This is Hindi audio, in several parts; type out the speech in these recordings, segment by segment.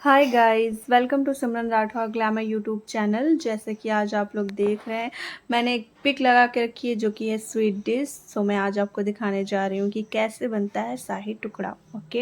Hi guys, welcome to Simran Rathore glamour YouTube channel. जैसे कि आज आप लोग देख रहे हैं, मैंने एक पिक लगा के रखी है जो कि है स्वीट डिश। सो मैं आज आपको दिखाने जा रही हूँ कि कैसे बनता है शाही टुकड़ा। ओके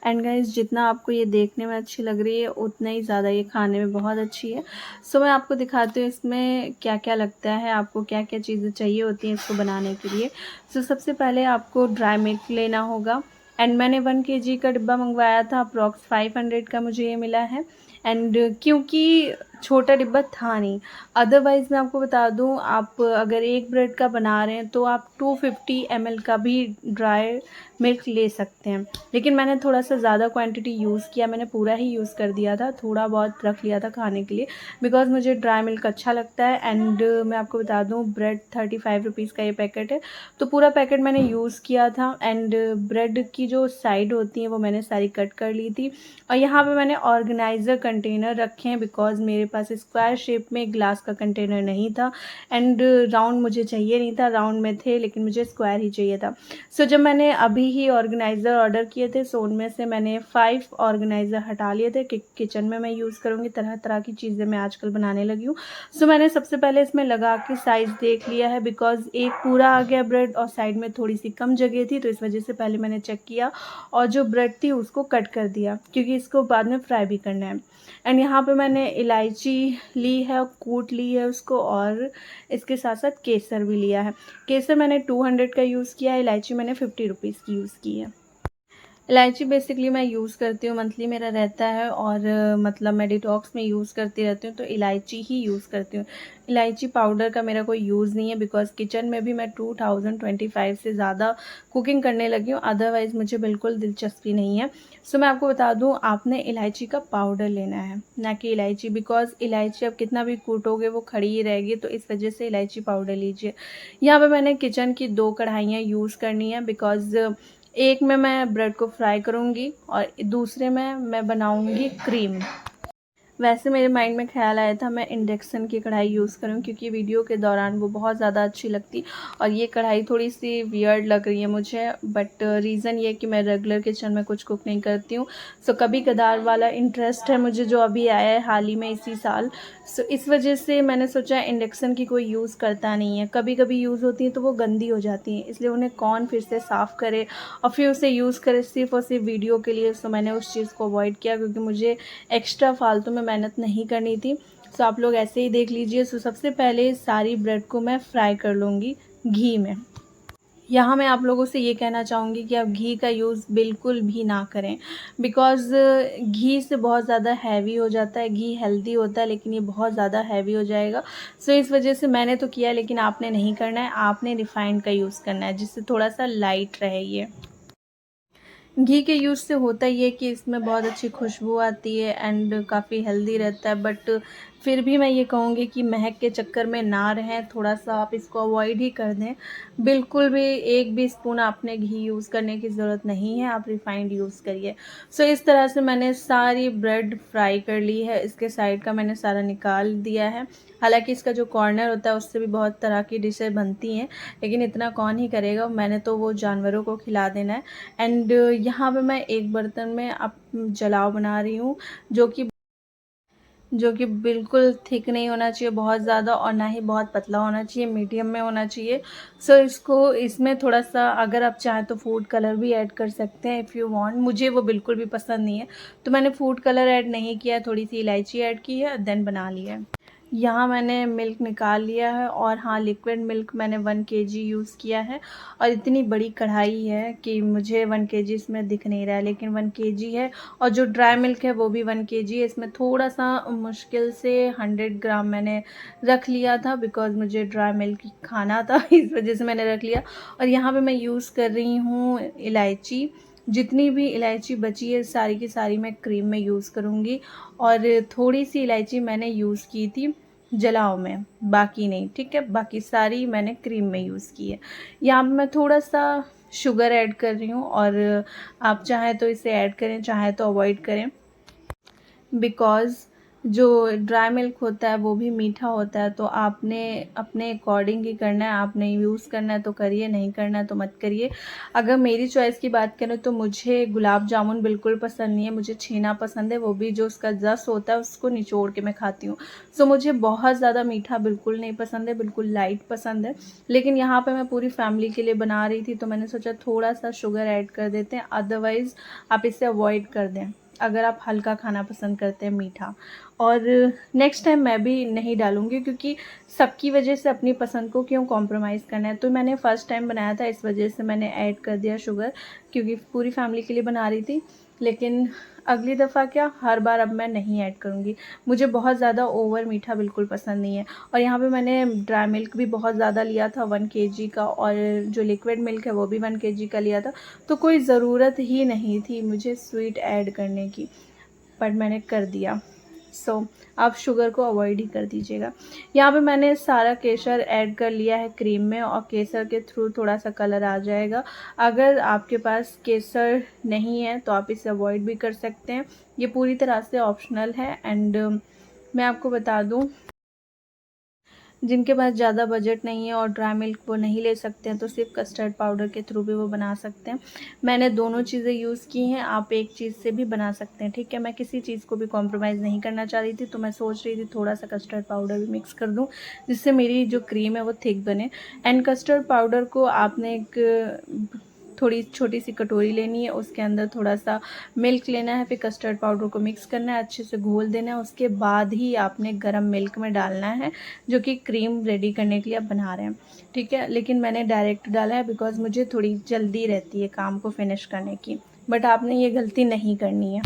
एंड गाइस, जितना आपको ये देखने में अच्छी लग रही है उतना ही ज़्यादा ये खाने में बहुत अच्छी है। सो मैं आपको दिखाती हूँ इसमें क्या क्या लगता है, आपको क्या क्या चीज़ें चाहिए होती हैं इसको बनाने के लिए। सो सबसे पहले आपको ड्राई मिल्क लेना होगा। एंड मैंने 1 kg का डिब्बा मंगवाया था, अप्रॉक्स 500 का मुझे ये मिला है। एंड क्योंकि छोटा डिब्बा था नहीं, अदरवाइज़ मैं आपको बता दूं, आप अगर एक ब्रेड का बना रहे हैं तो आप 250 ml का भी ड्राई मिल्क ले सकते हैं। लेकिन मैंने थोड़ा सा ज़्यादा क्वांटिटी यूज़ किया, मैंने पूरा ही यूज़ कर दिया था, थोड़ा बहुत रख लिया था खाने के लिए, बिकॉज़ मुझे ड्राई मिल्क अच्छा लगता है। एंड मैं आपको बता दूं, ब्रेड 35 रुपीज़ का ये पैकेट है, तो पूरा पैकेट मैंने यूज़ किया था। एंड ब्रेड की जो साइड होती हैं वो मैंने सारी कट कर ली थी। और यहाँ पे मैंने ऑर्गेनाइज़र कंटेनर रखे हैं, बिकॉज़ मेरे पास स्क्वायर शेप में ग्लास का कंटेनर नहीं था। एंड राउंड मुझे चाहिए नहीं था, राउंड में थे लेकिन मुझे स्क्वायर ही चाहिए था। सो जब मैंने अभी ही ऑर्गेनाइज़र ऑर्डर किए थे, सो उनमें से मैंने 5 ऑर्गेनाइज़र हटा लिए थे कि किचन में मैं यूज़ करूँगी। तरह तरह की चीज़ें मैं आजकल बनाने लगी हूँ। सो मैंने सबसे पहले इसमें लगा के साइज़ देख लिया है, बिकॉज़ एक पूरा आ गया ब्रेड और साइड में थोड़ी सी कम जगह थी, तो इस वजह से पहले मैंने चेक किया और जो ब्रेड थी उसको कट कर दिया, क्योंकि इसको बाद में फ्राई भी करना है। एंड यहाँ पे मैंने इलायची ली है, कूट ली है उसको, और इसके साथ साथ केसर भी लिया है। केसर मैंने 200 का यूज़ किया है, इलायची मैंने 50 रुपीज़ की यूज़ की है। इलायची बेसिकली मैं यूज़ करती हूँ, मंथली मेरा रहता है, और मतलब मैं डिटॉक्स में यूज़ करती रहती हूँ, तो इलायची ही यूज़ करती हूँ। इलायची पाउडर का मेरा कोई यूज़ नहीं है, बिकॉज़ किचन में भी मैं 2025 से ज़्यादा कुकिंग करने लगी हूँ, अदरवाइज़ मुझे बिल्कुल दिलचस्पी नहीं है। सो मैं आपको बता दूँ, आपने इलायची का पाउडर लेना है, ना कि इलायची, बिकॉज़ इलायची आप कितना भी कूटोगे वो खड़ी ही रहेगी, तो इस वजह से इलायची पाउडर लीजिए। यहाँ पे मैंने किचन की 2 कढ़ाइयाँ यूज़ करनी है, बिकॉज़ एक में मैं ब्रेड को फ्राई करूँगी और दूसरे में मैं बनाऊँगी क्रीम। वैसे मेरे माइंड में ख़्याल आया था मैं इंडक्शन की कढ़ाई यूज़ करूँ, क्योंकि वीडियो के दौरान वो बहुत ज़्यादा अच्छी लगती, और ये कढ़ाई थोड़ी सी वियर्ड लग रही है मुझे। बट रीज़न ये है कि मैं रेगुलर किचन में कुछ कुक नहीं करती हूँ। सो कभी कदार वाला इंटरेस्ट है मुझे, जो अभी आया है हाल ही में इसी साल। सो इस वजह से मैंने सोचा इंडक्शन की कोई यूज़ करता नहीं है, कभी कभी यूज़ होती हैं तो वो गंदी हो जाती हैं, इसलिए उन्हें कौन फिर से साफ़ करे और फिर उसे यूज़ करे सिर्फ़ और सिर्फ वीडियो के लिए। सो मैंने उस चीज़ को अवॉइड किया, क्योंकि मुझे एक्स्ट्रा फालतू में मेहनत नहीं करनी थी। सो आप लोग ऐसे ही देख लीजिए। सो सबसे पहले सारी ब्रेड को मैं फ्राई कर लूँगी घी में। यहाँ मैं आप लोगों से ये कहना चाहूँगी कि आप घी का यूज़ बिल्कुल भी ना करें, बिकॉज़ घी से बहुत ज़्यादा हैवी हो जाता है। घी हेल्दी होता है लेकिन ये बहुत ज़्यादा हैवी हो जाएगा। सो इस वजह से मैंने तो किया, लेकिन आपने नहीं करना है, आपने रिफ़ाइंड का यूज़ करना है, जिससे थोड़ा सा लाइट रहे ये। घी के यूज़ से होता ये है कि इसमें बहुत अच्छी खुशबू आती है एंड काफ़ी हेल्दी रहता है। बट फिर भी मैं ये कहूँगी कि महक के चक्कर में ना रहें, थोड़ा-सा आप इसको अवॉइड ही कर दें। बिल्कुल भी 1 भी स्पून आपने घी यूज़ करने की ज़रूरत नहीं है, आप रिफ़ाइंड यूज़ करिए। सो इस तरह से मैंने सारी ब्रेड फ्राई कर ली है, इसके साइड का मैंने सारा निकाल दिया है। हालाँकि इसका जो कॉर्नर होता है उससे भी बहुत तरह की डिशें बनती हैं, लेकिन इतना कौन ही करेगा, मैंने तो वो जानवरों को खिला देना है। एंड यहाँ पे मैं एक बर्तन में अब जलाव बना रही हूँ, जो कि बिल्कुल थिक नहीं होना चाहिए बहुत ज़्यादा, और ना ही बहुत पतला होना चाहिए, मीडियम में होना चाहिए। सो इसमें थोड़ा-सा अगर आप चाहें तो फूड कलर भी ऐड कर सकते हैं इफ़ यू वांट। मुझे वो बिल्कुल भी पसंद नहीं है, तो मैंने फूड कलर ऐड नहीं किया है, थोड़ी-सी इलायची ऐड की है, देन बना लिया है। यहाँ मैंने मिल्क निकाल लिया है, और हाँ, लिक्विड मिल्क मैंने 1 kg यूज़ किया है। और इतनी बड़ी कढ़ाई है कि मुझे 1 kg इसमें दिख नहीं रहा है, लेकिन 1 kg है। और जो ड्राई मिल्क है वो भी 1 kg है। इसमें थोड़ा सा मुश्किल से 100 ग्राम मैंने रख लिया था, बिकॉज़ मुझे ड्राई मिल्क खाना था इस वजह से मैंने रख लिया। और यहाँ पे मैं यूज़ कर रही हूँ इलायची। जितनी भी इलायची बची है सारी की सारी मैं क्रीम में यूज़ करूँगी, और थोड़ी सी इलायची मैंने यूज़ की थी जलाओ में, बाकी नहीं, ठीक है। बाकी सारी मैंने क्रीम में यूज़ की है। यहाँ पे मैं थोड़ा-सा शुगर ऐड कर रही हूँ, और आप चाहें तो इसे ऐड करें, चाहें तो अवॉइड करें, बिकॉज़ जो ड्राई मिल्क होता है वो भी मीठा होता है, तो आपने अपने अकॉर्डिंग ही करना है। आपने यूज़ करना है तो करिए, नहीं करना है तो मत करिए। अगर मेरी चॉइस की बात करें तो मुझे गुलाब जामुन बिल्कुल पसंद नहीं है, मुझे छेना पसंद है, वो भी जो उसका रस होता है उसको निचोड़ के मैं खाती हूँ। सो मुझे बहुत ज़्यादा मीठा बिल्कुल नहीं पसंद है, बिल्कुल लाइट पसंद है। लेकिन यहाँ पे मैं पूरी फैमिली के लिए बना रही थी तो मैंने सोचा थोड़ा सा शुगर ऐड कर देते हैं, अदरवाइज़ आप इसे अवॉइड कर दें अगर आप हल्का खाना पसंद करते हैं मीठा। और नेक्स्ट टाइम मैं भी नहीं डालूँगी, क्योंकि सबकी वजह से अपनी पसंद को क्यों कॉम्प्रोमाइज़ करना है। तो मैंने फ़र्स्ट टाइम बनाया था, इस वजह से मैंने ऐड कर दिया शुगर, क्योंकि पूरी फैमिली के लिए बना रही थी। लेकिन अगली दफ़ा क्या, हर बार अब मैं नहीं ऐड करूँगी। मुझे बहुत ज़्यादा ओवर मीठा बिल्कुल पसंद नहीं है। और यहाँ पे मैंने ड्राई मिल्क भी बहुत ज़्यादा लिया था 1 केजी का, और जो लिक्विड मिल्क है वो भी 1 केजी का लिया था। तो कोई ज़रूरत ही नहीं थी मुझे स्वीट ऐड करने की, बट मैंने कर दिया। सो आप शुगर को अवॉइड ही कर दीजिएगा। यहाँ पे मैंने सारा केसर ऐड कर लिया है क्रीम में, और केसर के थ्रू थोड़ा सा कलर आ जाएगा। अगर आपके पास केसर नहीं है तो आप इसे अवॉइड भी कर सकते हैं, ये पूरी तरह से ऑप्शनल है। एंड मैं आपको बता दूँ, जिनके पास ज़्यादा बजट नहीं है और ड्राई मिल्क वो नहीं ले सकते हैं तो सिर्फ कस्टर्ड पाउडर के थ्रू भी वो बना सकते हैं। मैंने दोनों चीज़ें यूज़ की हैं, आप एक चीज़ से भी बना सकते हैं, ठीक है। मैं किसी चीज़ को भी कॉम्प्रोमाइज़ नहीं करना चाह रही थी, तो मैं सोच रही थी थोड़ा सा कस्टर्ड पाउडर भी मिक्स कर दूँ, जिससे मेरी जो क्रीम है वो थिक बने। एंड कस्टर्ड पाउडर को आपने एक थोड़ी छोटी सी कटोरी लेनी है, उसके अंदर थोड़ा सा मिल्क लेना है, फिर कस्टर्ड पाउडर को मिक्स करना है, अच्छे से घोल देना है। उसके बाद ही आपने गरम मिल्क में डालना है, जो कि क्रीम रेडी करने के लिए आप बना रहे हैं, ठीक है। लेकिन मैंने डायरेक्ट डाला है बिकॉज़ मुझे थोड़ी जल्दी रहती है काम को फिनिश करने की, बट आपने ये गलती नहीं करनी है।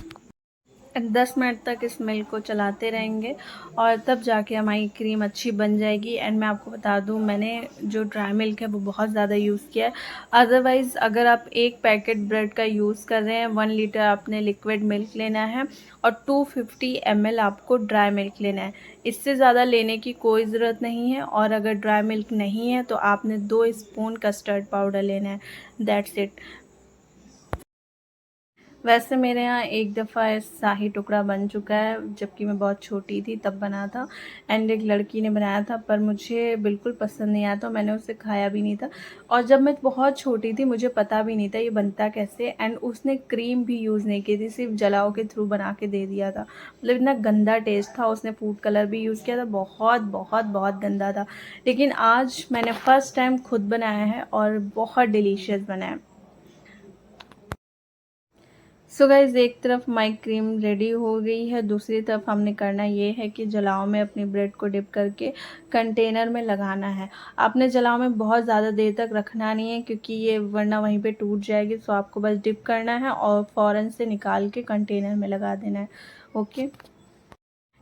10 मिनट तक इस मिल्क को चलाते रहेंगे और तब जाके हमारी क्रीम अच्छी बन जाएगी। एंड मैं आपको बता दूं, मैंने जो ड्राई मिल्क है वो बहुत ज़्यादा यूज़ किया है। अदरवाइज़ अगर आप एक पैकेट ब्रेड का यूज़ कर रहे हैं, 1 लीटर आपने लिक्विड मिल्क लेना है और 250 ml आपको ड्राई मिल्क लेना है। इससे ज़्यादा लेने की कोई ज़रूरत नहीं है। और अगर ड्राई मिल्क नहीं है तो आपने 2 स्पून कस्टर्ड पाउडर लेना है, दैट्स इट। वैसे मेरे यहाँ एक दफ़ा शाही टुकड़ा बन चुका है, जबकि मैं बहुत छोटी थी तब बना था। एंड एक लड़की ने बनाया था, पर मुझे बिल्कुल पसंद नहीं आया, तो मैंने उसे खाया भी नहीं था। और जब मैं बहुत छोटी थी मुझे पता भी नहीं था ये बनता कैसे। एंड उसने क्रीम भी यूज़ नहीं की थी, सिर्फ जलाओ के थ्रू बना के दे दिया था। मतलब इतना गंदा टेस्ट था, उसने फूड कलर भी यूज़ किया था, बहुत बहुत बहुत गंदा था। लेकिन आज मैंने फ़र्स्ट टाइम खुद बनाया है और बहुत डिलीशियस बना है। सो गाइज, एक तरफ माई क्रीम रेडी हो गई है, दूसरी तरफ हमने करना ये है कि जलाओ में अपनी ब्रेड को डिप करके कंटेनर में लगाना है। आपने जलाओ में बहुत ज़्यादा देर तक रखना नहीं है, क्योंकि ये वरना वहीं पे टूट जाएगी। सो आपको बस डिप करना है और फ़ौरन से निकाल के कंटेनर में लगा देना है, ओके।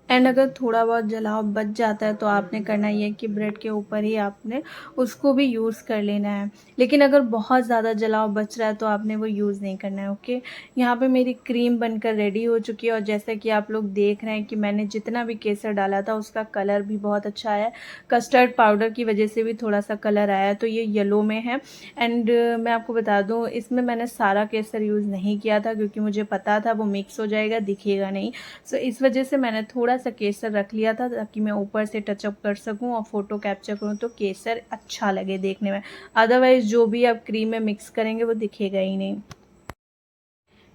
एंड अगर थोड़ा बहुत जलाव बच जाता है तो आपने करना ये है कि ब्रेड के ऊपर ही आपने उसको भी यूज़ कर लेना है। लेकिन अगर बहुत ज़्यादा जलाव बच रहा है तो आपने वो यूज़ नहीं करना है, ओके। यहाँ पे मेरी क्रीम बनकर रेडी हो चुकी है, और जैसा कि आप लोग देख रहे हैं कि मैंने जितना भी केसर डाला था उसका कलर भी बहुत अच्छा आया है। कस्टर्ड पाउडर की वजह से भी थोड़ा सा कलर आया है, तो ये येलो में है। एंड मैं आपको बता दूँ, इसमें मैंने सारा केसर यूज़ नहीं किया था, क्योंकि मुझे पता था वो मिक्स हो जाएगा, दिखेगा नहीं। सो इस वजह से मैंने थोड़ा सा केसर रख लिया था, ताकि मैं ऊपर से टचअप कर सकूं और फ़ोटो कैप्चर करूं तो केसर अच्छा लगे देखने में। अदरवाइज़ जो भी आप क्रीम में मिक्स करेंगे वो दिखेगा ही नहीं।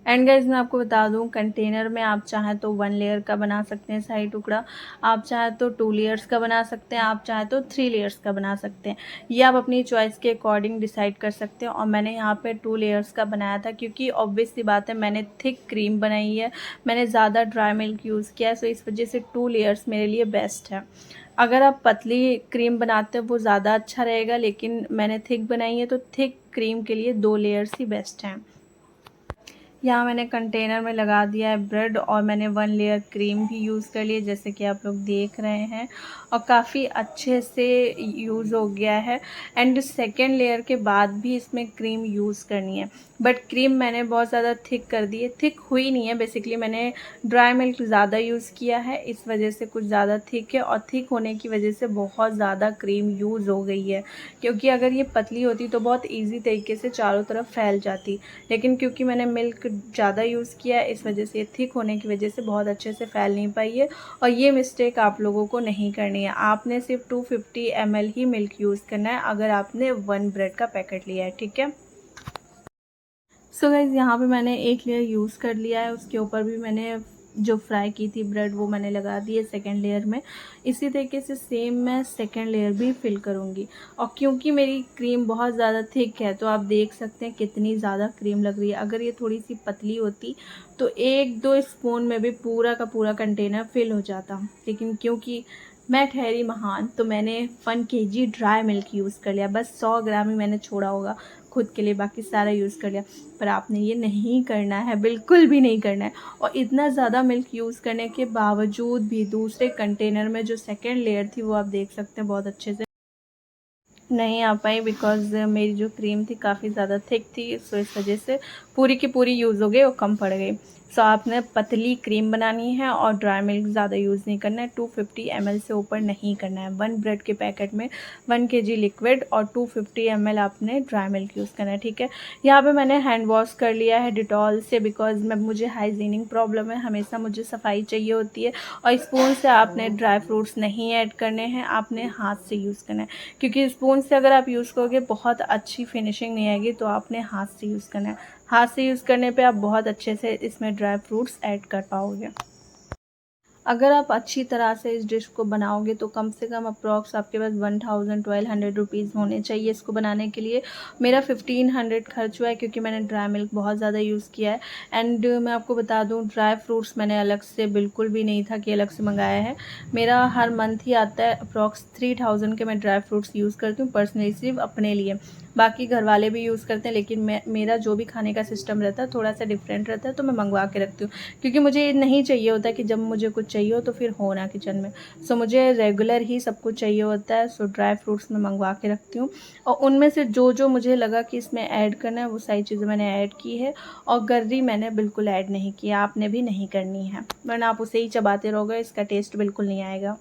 एंड गाइज, मैं आपको बता दूं, कंटेनर में आप चाहें तो 1 लेयर का बना सकते हैं शाही टुकड़ा, आप चाहें तो 2 लेयर्स का बना सकते हैं, आप चाहें तो 3 लेयर्स का बना सकते हैं। ये आप अपनी चॉइस के अकॉर्डिंग डिसाइड कर सकते हैं। और मैंने यहाँ पे 2 लेयर्स का बनाया था, क्योंकि ऑब्वियस सी बात है मैंने थिक क्रीम बनाई है, मैंने ज़्यादा ड्राई मिल्क यूज़ किया है, सो इस वजह से 2 लेयर्स मेरे लिए बेस्ट है। अगर आप पतली क्रीम बनाते हो वो ज़्यादा अच्छा रहेगा, लेकिन मैंने थिक बनाई है तो थिक क्रीम के लिए 2 लेयर्स ही बेस्ट हैं। यहाँ मैंने कंटेनर में लगा दिया है ब्रेड, और मैंने 1 लेयर क्रीम भी यूज़ कर ली है, जैसे कि आप लोग देख रहे हैं, और काफ़ी अच्छे से यूज़ हो गया है। एंड सेकेंड लेयर के बाद भी इसमें क्रीम यूज़ करनी है। बट क्रीम मैंने बहुत ज़्यादा थिक कर दी है। थिक हुई नहीं है, बेसिकली मैंने ड्राई मिल्क ज़्यादा यूज़ किया है, इस वजह से कुछ ज़्यादा थिक है, और थिक होने की वजह से बहुत ज़्यादा क्रीम यूज़ हो गई है। क्योंकि अगर ये पतली होती तो बहुत ईजी तरीके से चारों तरफ फैल जाती, लेकिन क्योंकि मैंने मिल्क ज़्यादा यूज़ किया है, इस वजह से ये थिक होने की वजह से बहुत अच्छे से फैल नहीं पाई है। और ये मिस्टेक आप लोगों को नहीं करनी है। आपने सिर्फ 250 ml ही मिल्क यूज़ करना है अगर आपने 1 ब्रेड का पैकेट लिया है, ठीक है। सो गाइज़, यहाँ पे मैंने एक लेयर यूज़ कर लिया है, उसके ऊपर भी मैंने जो फ्राई की थी ब्रेड वो मैंने लगा दी है सेकेंड लेयर में। इसी तरीके से सेम मैं सेकेंड लेयर भी फिल करूँगी। और क्योंकि मेरी क्रीम बहुत ज़्यादा थिक है तो आप देख सकते हैं कितनी ज़्यादा क्रीम लग रही है। अगर ये थोड़ी सी पतली होती तो 1-2 स्पून में भी पूरा का पूरा कंटेनर फिल हो जाता, लेकिन क्योंकि मैं ठहरी महान तो मैंने 1 kg ड्राई मिल्क यूज़ कर लिया। बस 100 ग्राम ही मैंने छोड़ा होगा खुद के लिए, बाकी सारा यूज़ कर लिया। पर आपने ये नहीं करना है, बिल्कुल भी नहीं करना है। और इतना ज़्यादा मिल्क यूज़ करने के बावजूद भी दूसरे कंटेनर में जो सेकेंड लेयर थी वो आप देख सकते हैं बहुत अच्छे से नहीं आ पाई, बिकॉज़ मेरी जो क्रीम थी काफ़ी ज़्यादा थिक थी, सो इस वजह से पूरी की पूरी यूज़ हो गई और कम पड़ गई। सो आपने पतली क्रीम बनानी है और ड्राई मिल्क ज़्यादा यूज़ नहीं करना है। 250 ml से ऊपर नहीं करना है। 1 ब्रेड के पैकेट में 1 kg लिक्विड और 250 ml आपने ड्राई मिल्क यूज़ करना है, ठीक है। यहाँ पे मैंने हैंड वॉश कर लिया है डिटॉल से, बिकॉज़ मुझे हाइजीनिक प्रॉब्लम है, हमेशा मुझे सफाई चाहिए होती है। और स्पून से आपने ड्राई फ्रूट्स नहीं ऐड करने हैं, आपने हाथ से यूज़ करना है। क्योंकि स्पून से अगर आप यूज़ करोगे बहुत अच्छी फिनिशिंग नहीं आएगी, तो आपने हाथ से यूज़ करना है। हाथ से यूज़ करने पे आप बहुत अच्छे से इसमें ड्राई फ्रूट्स ऐड कर पाओगे। अगर आप अच्छी तरह से इस डिश को बनाओगे तो कम से कम अप्रॉक्स आपके पास 1200 रुपीज़ होने चाहिए इसको बनाने के लिए। मेरा 1500 खर्च हुआ है क्योंकि मैंने ड्राई मिल्क बहुत ज़्यादा यूज़ किया है। एंड मैं आपको बता दूं, ड्राई फ्रूट्स मैंने अलग से बिल्कुल भी नहीं था कि अलग से मंगाया है। मेरा हर मंथ ही आता है अप्रॉक्स 3000 के मैं ड्राई फ्रूट्स यूज़ करती हूँ पर्सनली, सिर्फ अपने लिए। बाकी घर वाले भी यूज़ करते हैं, लेकिन मेरा जो भी खाने का सिस्टम रहता है थोड़ा सा डिफरेंट रहता है, तो मैं मंगवा के रखती हूँ। क्योंकि मुझे ये नहीं चाहिए होता कि जब मुझे कुछ चाहिए हो तो फिर हो ना किचन में। सो मुझे रेगुलर ही सब कुछ चाहिए होता है। सो ड्राई फ्रूट्स मैं मंगवा के रखती हूँ, और उनमें से जो जो मुझे लगा कि इसमें ऐड करना है वो सारी चीज़ें मैंने ऐड की है। और गर्री मैंने बिल्कुल ऐड नहीं किया, आपने भी नहीं करनी है, वरना आप उसे ही चबाते रहोगे, इसका टेस्ट बिल्कुल नहीं आएगा।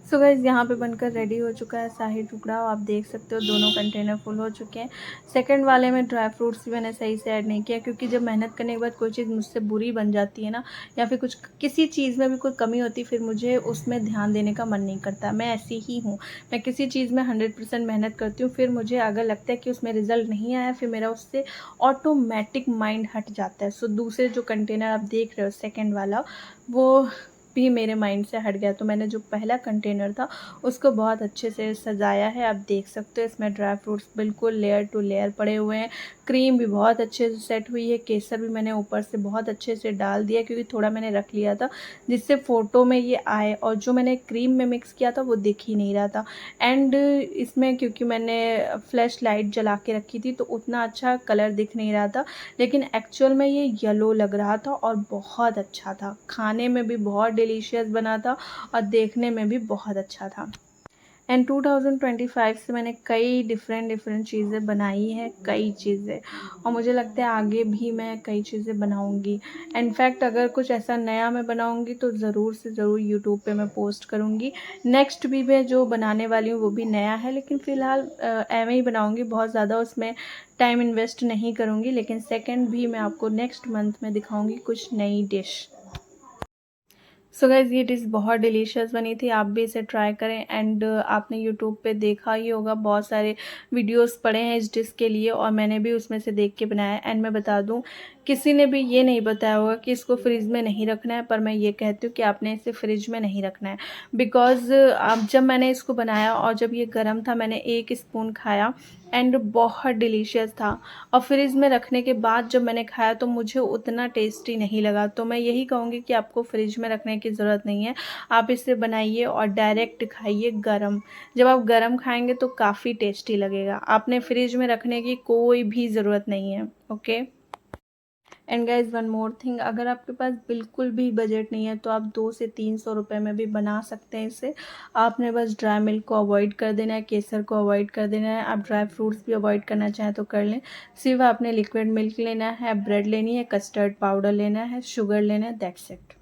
सो गाइज़, यहाँ पे बनकर रेडी हो चुका है शाही टुकड़ा। आप देख सकते हो दोनों कंटेनर फुल हो चुके हैं। सेकंड वाले में ड्राई फ्रूट्स भी मैंने सही से ऐड नहीं किया, क्योंकि जब मेहनत करने के बाद कोई चीज़ मुझसे बुरी बन जाती है ना, या फिर कुछ किसी चीज़ में भी कोई कमी होती है, फिर मुझे उसमें ध्यान देने का मन नहीं करता। मैं ऐसी ही हूँ, मैं किसी चीज़ में 100% मेहनत करती हूँ, फिर मुझे अगर लगता है कि उसमें रिज़ल्ट नहीं आया, फिर मेरा उससे ऑटोमेटिक माइंड हट जाता है। सो दूसरे जो कंटेनर आप देख रहे हो सेकेंड वाला, वो भी मेरे माइंड से हट गया। तो मैंने जो पहला कंटेनर था उसको बहुत अच्छे से सजाया है। आप देख सकते हो इसमें ड्राई फ्रूट्स बिल्कुल लेयर टू लेयर पड़े हुए हैं। क्रीम भी बहुत अच्छे से सेट हुई है। केसर भी मैंने ऊपर से बहुत अच्छे से डाल दिया, क्योंकि थोड़ा मैंने रख लिया था जिससे फ़ोटो में ये आए, और जो मैंने क्रीम में मिक्स किया था वो दिख ही नहीं रहा था। एंड इसमें क्योंकि मैंने फ्लैश लाइट जला के रखी थी तो उतना अच्छा कलर दिख नहीं रहा था, लेकिन एक्चुअल में ये येलो लग रहा था और बहुत अच्छा था। खाने में भी बहुत डिलीशियस बना था और देखने में भी बहुत अच्छा था। एंड 2025 से मैंने कई डिफरेंट चीज़ें बनाई हैं, कई चीज़ें, और मुझे लगता है आगे भी मैं कई चीज़ें बनाऊंगी। इनफैक्ट अगर कुछ ऐसा नया मैं बनाऊंगी तो ज़रूर से ज़रूर यूट्यूब पे मैं पोस्ट करूंगी। नेक्स्ट भी मैं जो बनाने वाली हूँ वो भी नया है, लेकिन फ़िलहाल एवं ही बनाऊंगी, बहुत ज़्यादा उसमें टाइम इन्वेस्ट नहीं करूँगी। लेकिन सेकेंड भी मैं आपको नेक्स्ट मंथ में दिखाऊँगी कुछ नई डिश। सो गाइज़, ये डिश बहुत डिलीशियस बनी थी, आप भी इसे ट्राई करें। एंड आपने यूट्यूब पे देखा ही होगा, बहुत सारे वीडियोस पड़े हैं इस डिश के लिए, और मैंने भी उसमें से देख के बनाया। एंड मैं बता दूं, किसी ने भी ये नहीं बताया होगा कि इसको फ्रिज में नहीं रखना है, पर मैं ये कहती हूँ कि आपने इसे फ्रिज में नहीं रखना है। बिकॉज़ अब जब मैंने इसको बनाया और जब ये गर्म था, मैंने 1 स्पून खाया एंड बहुत डिलीशियस था। और फ्रिज में रखने के बाद जब मैंने खाया तो मुझे उतना टेस्टी नहीं लगा। तो मैं यही कहूँगी कि आपको फ्रिज में रखने की ज़रूरत नहीं है, आप इसे बनाइए और डायरेक्ट खाइए गरम। जब आप गरम खाएंगे तो काफ़ी टेस्टी लगेगा। आपने फ्रिज में रखने की कोई भी ज़रूरत नहीं है, okay. And guys one more thing, अगर आपके पास बिल्कुल भी बजट नहीं है तो आप 200 से 300 रुपये में भी बना सकते हैं इसे। आपने बस ड्राई मिल्क को अवॉइड कर देना है, केसर को अवॉइड कर देना है। आप ड्राई फ्रूट्स भी अवॉइड करना चाहें तो कर लें। सिर्फ आपने लिक्विड मिल्क लेना है, ब्रेड लेनी है, कस्टर्ड पाउडर लेना है, शुगर लेना है, दैट्स इट,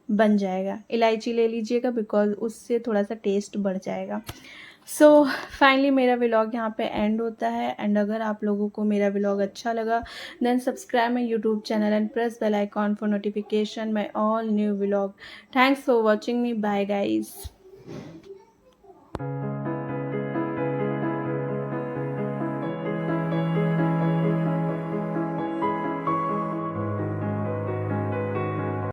बन जाएगा। इलायची ले लीजिएगा बिकॉज उससे थोड़ा सा टेस्ट बढ़ जाएगा। सो फाइनली मेरा व्लॉग यहाँ पे एंड होता है। एंड अगर आप लोगों को मेरा व्लॉग अच्छा लगा then subscribe my YouTube channel and press bell icon for notification my all new vlog. Thanks for watching me, bye guys.